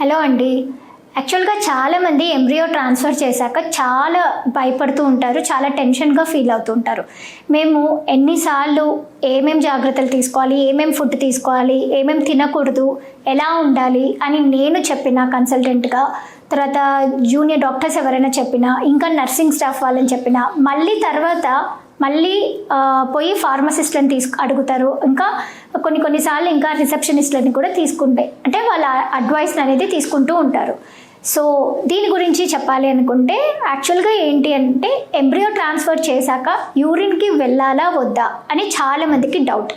Hello అండి. యాక్చువల్గా చాలామంది ఎంబ్రియో ట్రాన్స్ఫర్ చేశాక చాలా భయపడుతూ ఉంటారు, చాలా టెన్షన్గా ఫీల్ అవుతుంటారు. మేము ఎన్నిసార్లు ఏమేం జాగ్రత్తలు తీసుకోవాలి, ఏమేం ఫుడ్ తీసుకోవాలి, ఏమేం తినకూడదు, ఎలా ఉండాలి అని నేను చెప్పిన కన్సల్టెంట్గా, తర్వాత జూనియర్ డాక్టర్స్ ఎవరైనా చెప్పినా, ఇంకా నర్సింగ్ స్టాఫ్ వాళ్ళని చెప్పినా, మళ్ళీ పోయి ఫార్మసిస్ట్లను అడుగుతారు. ఇంకా కొన్నిసార్లు ఇంకా రిసెప్షనిస్ట్లని కూడా తీసుకుంటే అంటే వాళ్ళ అడ్వైస్ అనేది తీసుకుంటూ ఉంటారు. సో దీని గురించి చెప్పాలి అనుకుంటే యాక్చువల్గా ఏంటి అంటే ఎంబ్రియో ట్రాన్స్ఫర్ చేశాక యూరిన్కి వెళ్ళాలా వద్దా అని చాలామందికి డౌట్.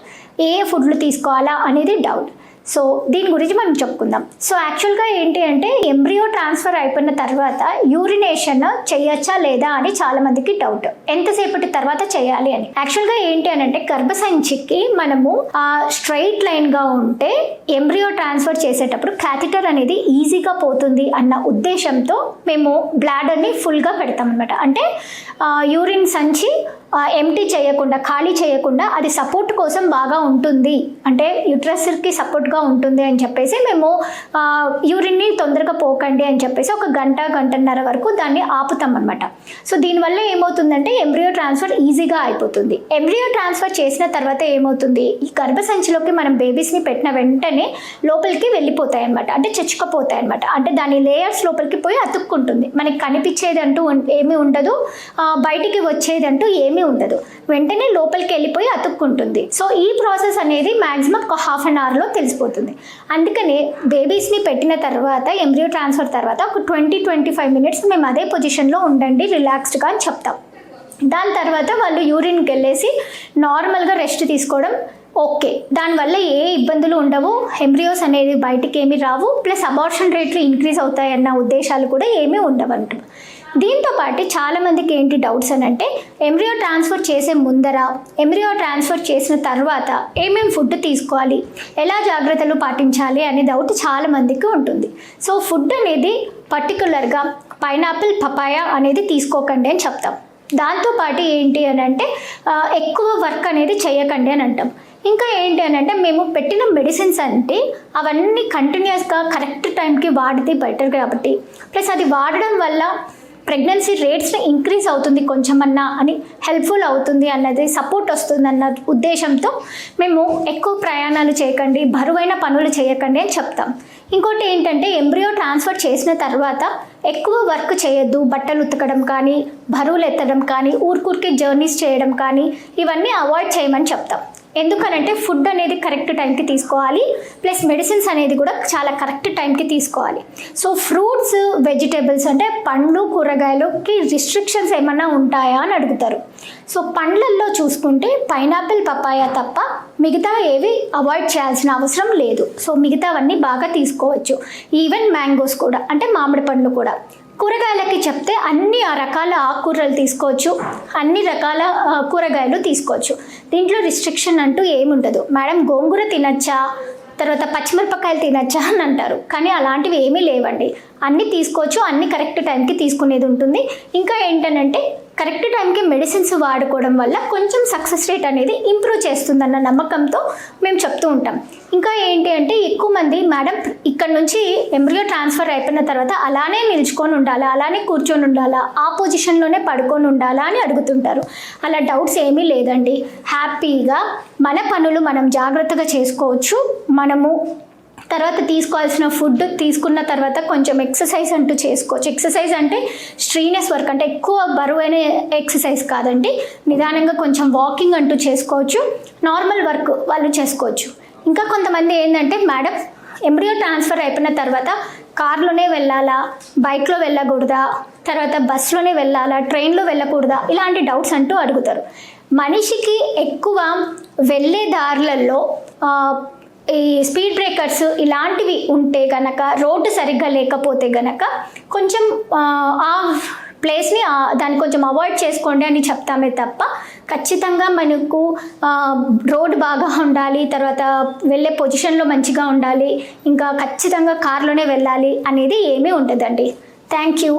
ఏ ఫుడ్లు తీసుకోవాలా అనేది డౌట్. సో దీని గురించి మనం చెప్పుకుందాం. సో యాక్చువల్గా ఏంటి అంటే ఎంబ్రియో ట్రాన్స్ఫర్ అయిపోయిన తర్వాత యూరినేషన్ చేయొచ్చా లేదా అని చాలామందికి డౌట్. ఎంతసేపటి తర్వాత చేయాలి అని. యాక్చువల్గా ఏంటి అని అంటే గర్భసంచికి మనము స్ట్రైట్ లైన్గా ఉంటే ఎంబ్రియో ట్రాన్స్ఫర్ చేసేటప్పుడు క్యాథెటర్ అనేది ఈజీగా పోతుంది అన్న ఉద్దేశంతో మేము బ్లాడర్ని ఫుల్గా పెడతాం అనమాట. అంటే యూరిన్ సంచి ఎంటీ చేయకుండా, ఖాళీ చేయకుండా అది సపోర్ట్ కోసం బాగా ఉంటుంది, అంటే యూట్రస్కి సపోర్ట్గా ఉంటుంది అని చెప్పేసి మేము యూరిన్ని తొందరగా పోకండి అని చెప్పేసి ఒక గంటన్నర వరకు దాన్ని ఆపుతాం అనమాట. సో దీనివల్ల ఏమవుతుందంటే ఎంబ్రియో ట్రాన్స్ఫర్ ఈజీగా అయిపోతుంది. ఎంబ్రియో ట్రాన్స్ఫర్ చేసిన తర్వాత ఏమవుతుంది, ఈ గర్భసంచిలోకి మనం బేబీస్ని పెట్టిన వెంటనే లోపలికి వెళ్ళిపోతాయి అనమాట, అంటే చచ్చుకపోతాయి అనమాట. అంటే దాని లేయర్స్ లోపలికి పోయి అతుక్కుంటుంది. మనకి కనిపించేది అంటూ ఏమీ ఉండదు, బయటికి వచ్చేది అంటూ ఏమీ ఉండదు, వెంటనే లోపలికి వెళ్ళిపోయి అతుక్కుంటుంది. సో ఈ ప్రాసెస్ అనేది మ్యాక్సిమం ఒక హాఫ్ అన్ అవర్లో తెలిసిపోతుంది. అందుకని బేబీస్ని పెట్టిన తర్వాత ఎంబ్రియో ట్రాన్స్ఫర్ తర్వాత ఒక 20-25 మినిట్స్ మేము అదే పొజిషన్లో ఉండండి రిలాక్స్డ్గా అని చెప్తాం. దాని తర్వాత వాళ్ళు యూరిన్కి వెళ్ళేసి నార్మల్గా రెస్ట్ తీసుకోవడం ఓకే. దానివల్ల ఏ ఇబ్బందులు ఉండవు, ఎంబ్రియోస్ అనేది బయటికి ఏమీ రావు, ప్లస్ అబార్షన్ రేట్లు ఇంక్రీజ్ అవుతాయన్న ఉద్దేశాలు కూడా ఏమీ ఉండవంట. దీంతో పాటు చాలామందికి ఏంటి డౌట్స్ అని అంటే ఎంబ్రియో ట్రాన్స్ఫర్ చేసే ముందర, ఎంబ్రియో ట్రాన్స్ఫర్ చేసిన తర్వాత ఏమేం ఫుడ్ తీసుకోవాలి, ఎలా జాగ్రత్తలు పాటించాలి అనే డౌట్ చాలామందికి ఉంటుంది. సో ఫుడ్ అనేది పర్టికులర్గా పైనాపిల్, పపాయ అనేది తీసుకోకండి అని చెప్తాం. దాంతోపాటు ఏంటి అని అంటే ఎక్కువ వర్క్ అనేది చేయకండి అని అంటాం. ఇంకా ఏంటి అని అంటే మేము పెట్టిన మెడిసిన్స్ అంటే అవన్నీ కంటిన్యూస్గా కరెక్ట్ టైంకి వాడితే బెటర్ కాబట్టి, ప్లస్ అది వాడడం వల్ల ప్రెగ్నెన్సీ రేట్స్ని ఇంక్రీజ్ అవుతుంది కొంచెమన్నా అని, హెల్ప్ఫుల్ అవుతుంది అన్నది, సపోర్ట్ వస్తుంది అన్న ఉద్దేశంతో మేము ఎక్కువ ప్రయాణాలు చేయకండి, బరువైన పనులు చేయకండి అని చెప్తాం. ఇంకోటి ఏంటంటే ఎంబ్రియో ట్రాన్స్ఫర్ చేసిన తర్వాత ఎక్కువ వర్క్ చేయొద్దు, బట్టలు ఉతకడం కానీ, బరువులు ఎత్తడం కానీ, ఊరికూరికి జర్నీస్ చేయడం కానీ ఇవన్నీ అవాయిడ్ చేయమని చెప్తాం. ఎందుకనంటే ఫుడ్ అనేది కరెక్ట్ టైంకి తీసుకోవాలి, ప్లస్ మెడిసిన్స్ అనేది కూడా చాలా కరెక్ట్ టైంకి తీసుకోవాలి. సో ఫ్రూట్స్, వెజిటేబుల్స్ అంటే పండ్లు, కూరగాయలకి రిస్ట్రిక్షన్స్ ఏమన్నా ఉంటాయా అని అడుగుతారు. సో పండ్లల్లో చూసుకుంటే పైనాపిల్, పపాయ తప్ప మిగతా ఏవి అవాయిడ్ చేయాల్సిన అవసరం లేదు. సో మిగతావన్నీ బాగా తీసుకోవచ్చు. ఈవెన్ మ్యాంగోస్ కూడా, అంటే మామిడి పండ్లు కూడా. కూరగాయలకి చెప్తే అన్ని రకాల ఆకుకూరలు తీసుకోవచ్చు, అన్ని రకాల కూరగాయలు తీసుకోవచ్చు. దీంట్లో రిస్ట్రిక్షన్ అంటూ ఏముండదు. మేడం గోంగూర తినచ్చా, తర్వాత పచ్చిమిరపకాయలు తినచ్చా అని అంటారు, కానీ అలాంటివి ఏమీ లేవండి. అన్నీ తీసుకోవచ్చు, అన్ని కరెక్ట్ టైంకి తీసుకునేది ఉంటుంది. ఇంకా ఏంటనంటే కరెక్ట్ టైంకి మెడిసిన్స్ వాడుకోవడం వల్ల కొంచెం సక్సెస్ రేట్ అనేది ఇంప్రూవ్ చేస్తుందన్న నమ్మకంతో మేము చెప్తూ ఉంటాం. ఇంకా ఏంటి అంటే ఎక్కువ మంది మేడం ఇక్కడ నుంచి ఎంబ్రియో ట్రాన్స్ఫర్ అయిపోయిన తర్వాత అలానే నిల్చుకొని ఉండాలా, అలానే కూర్చొని ఉండాలా, ఆ పొజిషన్లోనే పడుకొని ఉండాలా అని అడుగుతుంటారు. అలా డౌట్స్ ఏమీ లేదండి. హ్యాపీగా మన పనులు మనం జాగ్రత్తగా చేసుకోవచ్చు. మనము తర్వాత తీసుకోవాల్సిన ఫుడ్ తీసుకున్న తర్వాత కొంచెం ఎక్సర్సైజ్ అంటూ చేసుకోవచ్చు. ఎక్సర్సైజ్ అంటే స్ట్రీనెస్ వర్క్, అంటే ఎక్కువ బరువైన ఎక్సర్సైజ్ కాదండి, నిదానంగా కొంచెం వాకింగ్ అంటూ చేసుకోవచ్చు. నార్మల్ వర్క్ వాళ్ళు చేసుకోవచ్చు. ఇంకా కొంతమంది ఏంటంటే మేడం ఎంబ్రియో ట్రాన్స్ఫర్ అయిపోయిన తర్వాత కార్లోనే వెళ్ళాలా, బైక్లో వెళ్ళకూడదా, తర్వాత బస్సులోనే వెళ్ళాలా, ట్రైన్లో వెళ్ళకూడదా, ఇలాంటి డౌట్స్ అంటూ అడుగుతారు. మనిషికి ఎక్కువ వెళ్ళే దారులలో ఈ స్పీడ్ బ్రేకర్స్ ఇలాంటివి ఉంటే గనక, రోడ్డు సరిగ్గా లేకపోతే గనక కొంచెం ఆ ప్లేస్ని దాన్ని కొంచెం అవాయిడ్ చేసుకోండి అని చెప్తామే తప్ప ఖచ్చితంగా మనకు రోడ్ బాగా ఉండాలి, తర్వాత వెళ్ళే పొజిషన్లో మంచిగా ఉండాలి, ఇంకా ఖచ్చితంగా కార్లోనే వెళ్ళాలి అనేది ఏమీ ఉండదండి. Thank you.